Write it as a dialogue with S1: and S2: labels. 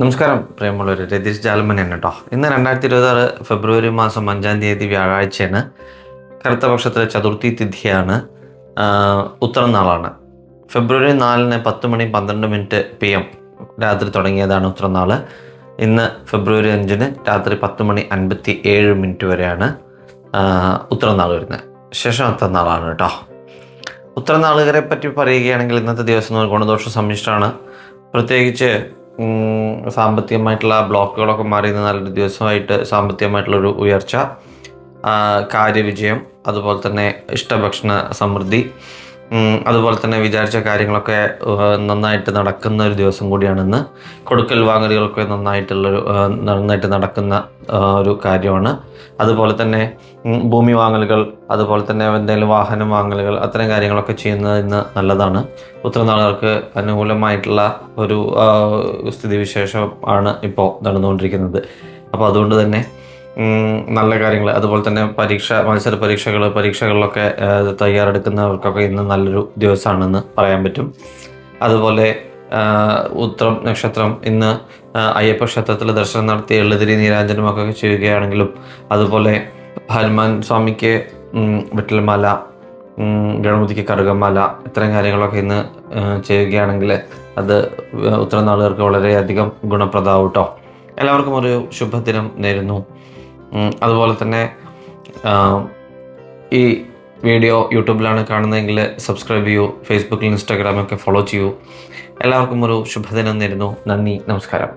S1: നമസ്കാരം പ്രിയമുള്ളവർ, രതീഷ് ജാലമനാണ് കേട്ടോ. ഇന്ന് 2026 ഫെബ്രുവരി മാസം 5-ാം തീയതി വ്യാഴാഴ്ചയാണ്. കറുത്തപക്ഷത്തിലെ ചതുർത്ഥി തിഥിയാണ്. ഉത്തരനാളാണ്. ഫെബ്രുവരി 4-ന് 10:12 PM രാത്രി തുടങ്ങിയതാണ് ഉത്തരനാൾ. ഇന്ന് ഫെബ്രുവരി 5-ന് രാത്രി 10:57 വരെയാണ് ഉത്തരനാൾ വരുന്നത്. ശേഷം ഉത്തരനാളാണ് കേട്ടോ. ഉത്തരനാളുകാരെ പറ്റി പറയുകയാണെങ്കിൽ ഇന്നത്തെ ദിവസം ഗുണദോഷ സമ്മിശ്രമാണ്. പ്രത്യേകിച്ച് സാമ്പത്തികമായിട്ടുള്ള ബ്ലോക്കുകളൊക്കെ മാറിയുന്ന നല്ലൊരു ദിവസമായിട്ട് സാമ്പത്തികമായിട്ടുള്ളൊരു ഉയർച്ച, കാര്യവിജയം, അതുപോലെ തന്നെ ഇഷ്ടഭക്ഷണ സമൃദ്ധി, അതുപോലെ തന്നെ വിചാരിച്ച കാര്യങ്ങളൊക്കെ നന്നായിട്ട് നടക്കുന്ന ഒരു ദിവസം കൂടിയാണിന്ന്. കൊടുക്കൽ വാങ്ങലുകളൊക്കെ നന്നായിട്ട് നടക്കുന്ന ഒരു കാര്യമാണ്. അതുപോലെ തന്നെ ഭൂമി വാങ്ങലുകൾ, അതുപോലെ തന്നെ എന്തെങ്കിലും വാഹനം വാങ്ങലുകൾ, അത്തരം കാര്യങ്ങളൊക്കെ ചെയ്യുന്നത് ഇന്ന് നല്ലതാണ്. ഉത്തരനാളുകാർക്ക് അനുകൂലമായിട്ടുള്ള ഒരു സ്ഥിതിവിശേഷം ആണ് ഇപ്പോൾ നടന്നുകൊണ്ടിരിക്കുന്നത്. അപ്പോൾ അതുകൊണ്ട് തന്നെ നല്ല കാര്യങ്ങൾ, അതുപോലെ തന്നെ മത്സര പരീക്ഷകളിലൊക്കെ തയ്യാറെടുക്കുന്നവർക്കൊക്കെ ഇന്ന് നല്ലൊരു ദിവസമാണെന്ന് പറയാൻ പറ്റും. അതുപോലെ ഉത്രം നക്ഷത്രം ഇന്ന് അയ്യപ്പ ക്ഷേത്രത്തിൽ ദർശനം നടത്തി എള്ളുതിരി നീരാഞ്ജനമൊക്കെ ചെയ്യുകയാണെങ്കിലും, അതുപോലെ ഹനുമാൻ സ്വാമിക്ക് വിട്ടൽമാല, ഗണപതിക്ക് കറുകമാല, ഇത്തരം കാര്യങ്ങളൊക്കെ ഇന്ന് ചെയ്യുകയാണെങ്കിൽ അത് ഉത്തരനാളുകാർക്ക് വളരെയധികം ഗുണപ്രദമാവും കേട്ടോ. എല്ലാവർക്കും ഒരു ശുഭദിനം നേരുന്നു. അതുപോലെ തന്നെ ഈ വീഡിയോ യൂട്യൂബിലാണ് കാണുന്നതെങ്കിൽ സബ്സ്ക്രൈബ് ചെയ്യൂ, ഫേസ്ബുക്കിൽ ഇൻസ്റ്റാഗ്രാമൊക്കെ ഫോളോ ചെയ്യൂ. എല്ലാവർക്കും ഒരു ശുഭദിനം നേരുന്നു. നന്ദി, നമസ്കാരം.